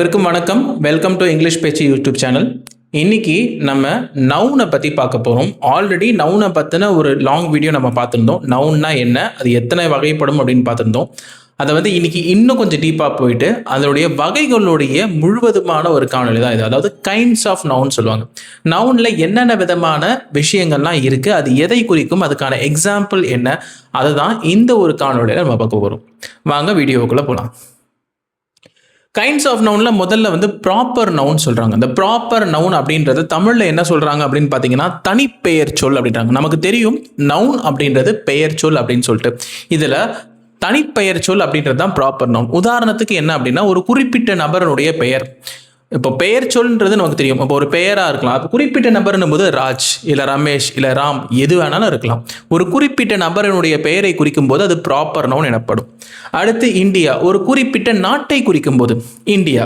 வணக்கம். Welcome to English பேச்சு YouTube channel. இன்னைக்கு நம்ம நவுனை பற்றி பார்க்க போகிறோம். ஆல்ரெடி நவுனை பற்றின ஒரு லாங் வீடியோ நம்ம பார்த்துருந்தோம். நவுன்னா என்ன, அது எத்தனை வகைப்படும் அப்படின்னு பார்த்துருந்தோம். அதை இன்னைக்கு இன்னும் கொஞ்சம் டீப்பாக போயிட்டு அதனுடைய வகைகளுடைய முழுவதுமான ஒரு காணொலி தான் இது. அதாவது கைண்ட்ஸ் ஆஃப் நவுன் சொல்லுவாங்க. நவுனில் என்னென்ன விதமான விஷயங்கள்லாம் இருக்குது, அது எதை குறிக்கும், அதுக்கான எக்ஸாம்பிள் என்ன, அதை தான் இந்த ஒரு காணொலியில் நம்ம பார்க்க போகிறோம். வாங்க வீடியோவுக்குள்ளே போகலாம். கைண்ட்ஸ் ஆஃப் நவுன்ல முதல்ல ப்ராப்பர் நவுன் சொல்றாங்க. இந்த ப்ராப்பர் நவுன் அப்படின்றது தமிழ்ல என்ன சொல்றாங்க அப்படின்னு பாத்தீங்கன்னா தனிப்பெயர் சொல் அப்படின்றாங்க. நமக்கு தெரியும் நவுன் அப்படின்றது பெயர் சொல் அப்படின்னு சொல்லிட்டு, இதுல தனிப்பெயர் சொல் அப்படின்றது தான் ப்ராப்பர் நவுன். உதாரணத்துக்கு என்ன அப்படின்னா, ஒரு குறிப்பிட்ட நபருடைய பெயர். இப்போ பெயர் சொல்ன்றது நமக்கு தெரியும். இப்போ ஒரு பெயரா இருக்கலாம். அப்போ குறிப்பிட்ட நபர்னும் போது ராஜ் இல்லை ரமேஷ் இல்லை ராம் எது வேணாலும் இருக்கலாம். ஒரு குறிப்பிட்ட நபரினுடைய பெயரை குறிக்கும் போது அது ப்ராப்பர் நவுன் எனப்படும். அடுத்து இந்தியா, ஒரு குறிப்பிட்ட நாட்டை குறிக்கும் போது இந்தியா.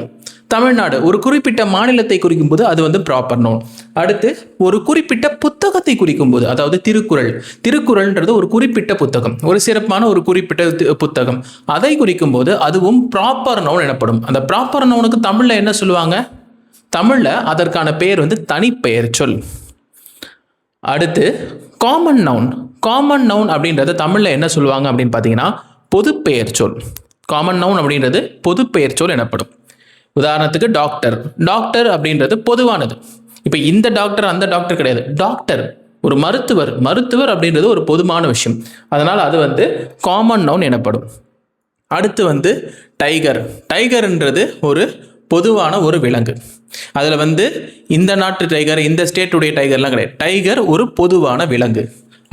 தமிழ்நாடு, ஒரு குறிப்பிட்ட மாநிலத்தை குறிக்கும் போது அது ப்ராப்பர் நவுன். அடுத்து ஒரு குறிப்பிட்ட புத்தகத்தை குறிக்கும் போது, அதாவது திருக்குறள். திருக்குறள்ன்றது ஒரு குறிப்பிட்ட புத்தகம், ஒரு சிறப்பான ஒரு குறிப்பிட்ட புத்தகம். அதை குறிக்கும் போது அதுவும் ப்ராப்பர் நவுன் எனப்படும். அந்த ப்ராப்பர் நவுனுக்கு தமிழ்ல என்ன சொல்லுவாங்க? தமிழ்ல அதற்கான பெயர் தனிப்பெயர் சொல். அடுத்து காமன் நவுன். காமன் நவுன் அப்படின்றது தமிழ்ல என்ன சொல்லுவாங்க அப்படின்னு பார்த்தீங்கன்னா பொது பெயர் சொல். காமன் நவுன் அப்படின்றது பொது பெயர் சொல் எனப்படும். உதாரணத்துக்கு டாக்டர். டாக்டர் அப்படின்றது பொதுவானது. இப்போ இந்த டாக்டர் அந்த டாக்டர் கிடையாது. டாக்டர் ஒரு மருத்துவர். மருத்துவர் அப்படின்றது ஒரு பொதுவான விஷயம். அதனால் அது காமன் நவுன் எனப்படும். அடுத்து டைகர். டைகர்ன்றது ஒரு பொதுவான ஒரு விலங்கு. அதில் இந்த நாட்டு டைகர், இந்த ஸ்டேட்டுடைய டைகர்லாம் கிடையாது. டைகர் ஒரு பொதுவான விலங்கு.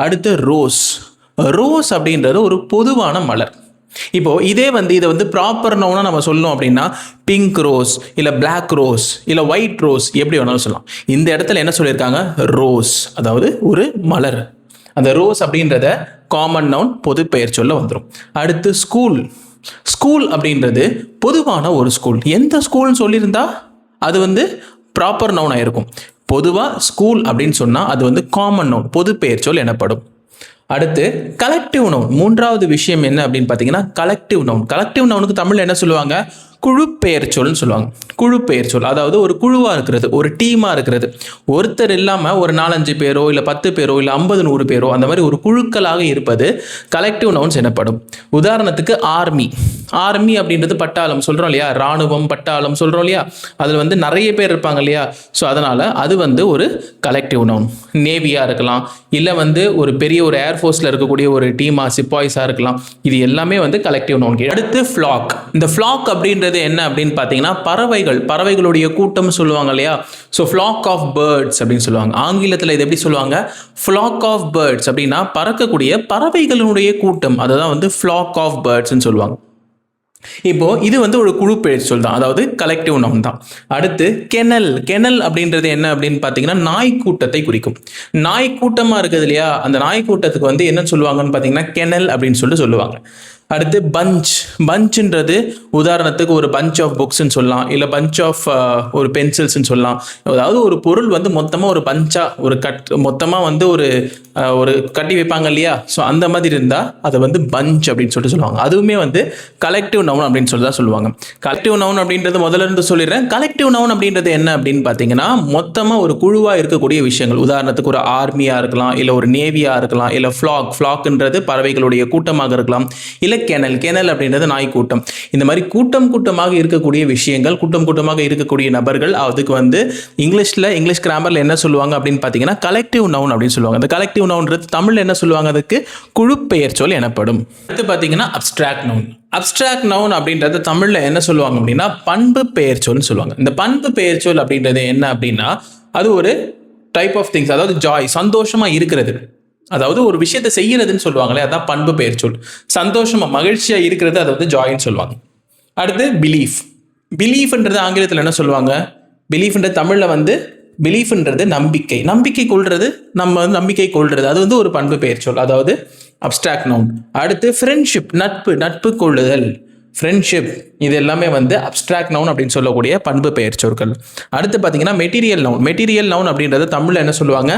அடுத்து ரோஸ். ரோஸ் அப்படின்றது ஒரு பொதுவான மலர். இப்போ இதே இதை ப்ராப்பர் நவுனா நம்ம சொல்லணும் அப்படின்னா பிங்க் ரோஸ் இல்லை பிளாக் ரோஸ் இல்லை ஒயிட் ரோஸ் எப்படி வேணாலும் சொல்லலாம். இந்த இடத்துல என்ன சொல்லியிருக்காங்க? ரோஸ், அதாவது ஒரு மலர். அந்த ரோஸ் அப்படின்றத காமன் நவுன் பொது பெயர் சொல்ல வந்துடும். அடுத்து ஸ்கூல். ஸ்கூல் அப்படின்றது பொதுவான ஒரு ஸ்கூல். எந்த ஸ்கூல்னு சொல்லியிருந்தா அது ப்ராப்பர் நவுன் ஆயிருக்கும். பொதுவாக ஸ்கூல் அப்படின்னு சொன்னால் அது காமன் நவுன் பொது பெயர் சொல் எனப்படும். அடுத்து கலெக்டிவ் நவுன். மூன்றாவது விஷயம் என்ன அப்படின்னு பார்த்தீங்கன்னா கலெக்டிவ் நவுன். கலெக்டிவ் நவுனுக்கு தமிழில் என்ன சொல்லுவாங்க? குழு பெயர் சொல்னு சொல்லுவாங்க. குழு பெயர் சொல், அதாவது ஒரு குழுவாக இருக்கிறது, ஒரு டீமாக இருக்கிறது. ஒருத்தர் இல்லாமல் ஒரு 4-5 பேரோ இல்லை 10 பேரோ இல்லை 50-100 பேரோ அந்த மாதிரி ஒரு குழுக்களாக இருப்பது கலெக்டிவ் நவுன்ஸ் எனப்படும். உதாரணத்துக்கு ஆர்மி. ஆர்மி அப்படின்றது பட்டாளம் சொல்கிறோம் இல்லையா, இராணுவம் பட்டாளம் சொல்கிறோம் இல்லையா, அதில் நிறைய பேர் இருப்பாங்க இல்லையா. ஸோ அதனால் அது ஒரு கலெக்டிவ் நவுன். நேவியாக இருக்கலாம், இல்லை ஒரு பெரிய ஒரு ஏர்ஃபோர்ஸில் இருக்கக்கூடிய ஒரு டீமாக சிப்பாய்ஸாக இருக்கலாம். இது எல்லாமே கலெக்டிவ் நவுன். அடுத்து ஃப்ளாக். இந்த ஃப்ளாக் அப்படின்றது என்ன அப்படின்னு பார்த்தீங்கன்னா பறவைகளுடைய கூட்டம் சொல்லுவாங்க இல்லையா. ஸோ ஃப்ளாக் ஆஃப் பேர்ட்ஸ் அப்படின்னு சொல்லுவாங்க. ஆங்கிலத்தில் இது எப்படி சொல்லுவாங்க? ஃப்ளாக் ஆஃப் பேர்ட்ஸ் அப்படின்னா பறக்கக்கூடிய பறவைகளுடைய கூட்டம். அதை தான் ஃப்ளாக் ஆஃப் பேர்ட்ஸ்ன்னு சொல்லுவாங்க. இப்போ இது ஒரு குழு பெயர் சொல் தான், அதாவது கலெக்டிவ் நவுன் தான். அடுத்து கெனல். கெனல் அப்படின்றது என்ன அப்படின்னு பார்த்தீங்கன்னா நாய் கூட்டத்தை குறிக்கும். நாய் கூட்டமாக இருக்குது இல்லையா, அந்த நாய் கூட்டத்துக்கு என்ன சொல்லுவாங்கன்னு பார்த்தீங்கன்னா கெனல் அப்படின்னு சொல்லுவாங்க. அடுத்து பஞ்ச். பஞ்சுன்றது உதாரணத்துக்கு ஒரு பஞ்ச் ஆஃப் புக்ஸ்ன்னு சொல்லலாம், இல்லை பஞ்ச் ஆஃப் ஒரு பென்சில்ஸ்ன்னு சொல்லலாம். அதாவது ஒரு பொருள் மொத்தமாக ஒரு பஞ்சாக ஒரு மொத்தமாக ஒரு கட்டி வைப்பாங்க இல்லையா. ஸோ அந்த மாதிரி இருந்தால் அதை பஞ்ச் அப்படின்னு சொல்லுவாங்க. அதுவுமே கலெக்டிவ் நவுன் அப்படின்னு தான் சொல்லுவாங்க. கலெக்டிவ் நவுன் அப்படின்றது முதல்ல இருந்து சொல்லிடுறேன். கலெக்டிவ் நவுன் அப்படின்றது என்ன அப்படின்னு பார்த்தீங்கன்னா மொத்தமாக ஒரு குழுவாக இருக்கக்கூடிய விஷயங்கள். உதாரணத்துக்கு ஒரு ஆர்மியாக இருக்கலாம், இல்லை ஒரு நேவியாக இருக்கலாம், இல்லை ஃப்ளாக்ன்றது பறவைகளுடைய கூட்டமாக இருக்கலாம், இல்லை கெனல். கெனல் அப்படின்றது நாய் கூட்டம். இந்த மாதிரி கூட்டமாக இருக்கக்கூடிய விஷயங்கள், கூட்டமாக இருக்கக்கூடிய நபர்கள், அதுக்கு இங்கிலீஷ் கிராமர்ல என்ன சொல்லுவாங்க அப்படின்னு பார்த்தீங்கன்னா கலெக்டிவ் நவுன் அப்படின்னு சொல்லுவாங்க. அந்த கலெக்டிவ் நவுன்றது தமிழ்ல என்ன சொல்லுவாங்க? அதுக்கு குழு பெயர் சொல் எனப்படும். அடுத்து பார்த்தீங்கன்னா அப்ஸ்ட்ராக்ட் நவுன். அப்ஸ்ட்ராக்ட் நவுன் அப்படின்றது தமிழ்ல என்ன சொல்லுவாங்க அப்படின்னா பண்பு பெயர் சொல்னு சொல்லுவாங்க. இந்த பண்பு பெயர் சொல் அப்படின்றது என்ன அப்படின்னா அது ஒரு டைப் ஆஃப் திங்ஸ், அதாவது ஜாய், சந்தோஷமா இருக்கிறது, அதாவது ஒரு விஷயத்தை செய்யறதுன்னு சொல்லுவாங்களே, அதான் பண்பு பெயர் சொல். சந்தோஷமா மகிழ்ச்சியா இருக்கிறது அது ஜாய்ன்னு சொல்லுவாங்க. அடுத்து பிலீஃப். பிலீஃப்ன்றது ஆங்கிலத்தில் என்ன சொல்லுவாங்க? பிலீஃப்ன்றது தமிழ்ல பிலீஃப்ன்றது நம்பிக்கை. நம்பிக்கை கொள்றது, நம்ம நம்பிக்கை கொள்றது, அது ஒரு பண்பு பெயர் சொல், அதாவது அப்ஸ்ட்ராக்ட் நவுன். அடுத்து ஃப்ரெண்ட்ஷிப். நட்பு. நட்பு கொள்ளுதல், ஃப்ரெண்ட்ஷிப், இது எல்லாமே அப்ஸ்ட்ராக்ட் நவுன் அப்படின்னு சொல்லக்கூடிய பண்பு பெயர் சொற்கள். அடுத்து பார்த்தீங்கன்னா மெட்டீரியல் நவுன். மெட்டீரியல் நவுன் அப்படின்றது தமிழ்ல என்ன சொல்லுவாங்க?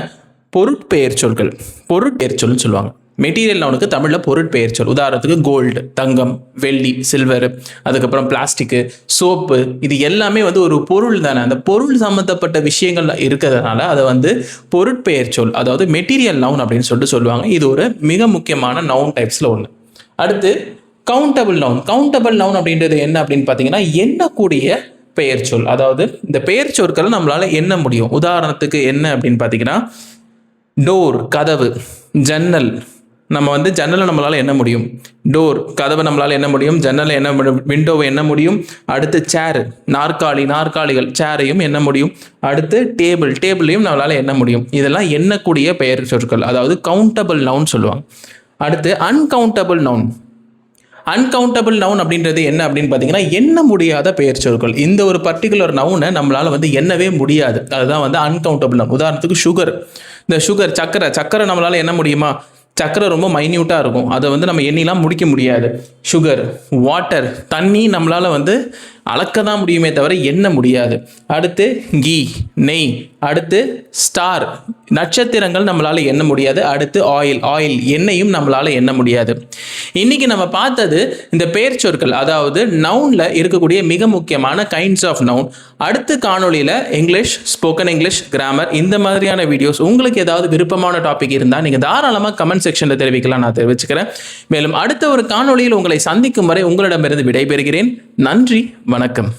பொருட்பெயர் சொல்கள். பொருட்பெயர் சொல்னு சொல்லுவாங்க. மெட்டீரியல் நவுனுக்கு தமிழில் பொருட்பெயர் சொல். உதாரணத்துக்கு கோல்டு, தங்கம், வெள்ளி, சில்வர், அதுக்கப்புறம் பிளாஸ்டிக்கு, சோப்பு, இது எல்லாமே வந்து ஒரு பொருள் தானே. அந்த பொருள் சம்மந்தப்பட்ட விஷயங்கள் இருக்கிறதுனால அதை வந்து பொருட்பெயர் சொல், அதாவது மெட்டீரியல் நவுன் அப்படின்னு சொல்லிட்டு சொல்லுவாங்க. இது ஒரு மிக முக்கியமான நவுன் டைப்ஸில் ஒன்று. அடுத்து கவுண்டபிள் நவுன். கவுண்டபிள் நவுன் அப்படின்றது என்ன அப்படின்னு பார்த்தீங்கன்னா எண்ணக்கூடிய பெயர் சொல். அதாவது இந்த பெயர் சொற்களை நம்மளால எண்ண முடியும். உதாரணத்துக்கு என்ன அப்படின்னு பார்த்தீங்கன்னா டோர், கதவு, ஜன்னல். நம்ம வந்து ஜன்னலை நம்மளால எண்ண முடியும். டோர், கதவை நம்மளால எண்ண முடியும். ஜன்னலை எண்ண முடியும். விண்டோவை எண்ண முடியும். அடுத்து சேர், நாற்காலி, நாற்காலிகள், சேரையும் எண்ண முடியும். அடுத்து டேபிள், டேபிளையும் நம்மளால எண்ண முடியும். இதெல்லாம் எண்ணக்கூடிய பெயர் சொற்கள், அதாவது கவுண்டபிள் நவுன் சொல்லுவாங்க. அடுத்து அன்கவுண்டபிள் நவுன். அன்கவுண்டபிள் நவுன் அப்படின்றது என்ன அப்படின்னு பார்த்தீங்கன்னா எண்ண முடியாத பெயர் சொற்கள். இந்த ஒரு பர்டிகுலர் நவுனை நம்மளால வந்து எண்ணவே முடியாது. அதுதான் வந்து அன்கவுண்டபிள் நவுன். உதாரணத்துக்கு சுகர். இந்த சுகர், சக்கரை நம்மளால எண்ண முடியுமா? சக்கரை ரொம்ப மைன்யூட்டாக இருக்கும், அதை வந்து நம்ம எண்ணிலாம் முடிக்க முடியாது. சுகர். வாட்டர், தண்ணி நம்மளால வந்து அளக்க தான் முடியுமே தவிர எண்ண முடியாது. அடுத்து கீ, நெய். அடுத்து ஸ்டார், நட்சத்திரங்கள் நம்மளால எண்ண முடியாது. அடுத்து ஆயில், எண்ணெயும் நம்மளால எண்ண முடியாது. இன்னைக்கு நம்ம பார்த்தது இந்த பெயர் சொற்கள், அதாவது நவுன்ல இருக்கக்கூடிய மிக முக்கியமான கைண்ட்ஸ் ஆஃப் நவுன். அடுத்த காணொலியில் இங்கிலீஷ், ஸ்போக்கன் இங்கிலீஷ், கிராமர், இந்த மாதிரியான வீடியோஸ் உங்களுக்கு ஏதாவது விருப்பமான டாபிக் இருந்தால் நீங்கள் தாராளமாக கமெண்ட் செக்ஷனில் தெரிவிக்கலாம், நான் தெரிவிச்சுக்கிறேன். மேலும் அடுத்த ஒரு காணொலியில் உங்களை சந்திக்கும் வரை உங்களிடமிருந்து விடைபெறுகிறேன். நன்றி, வணக்கம்.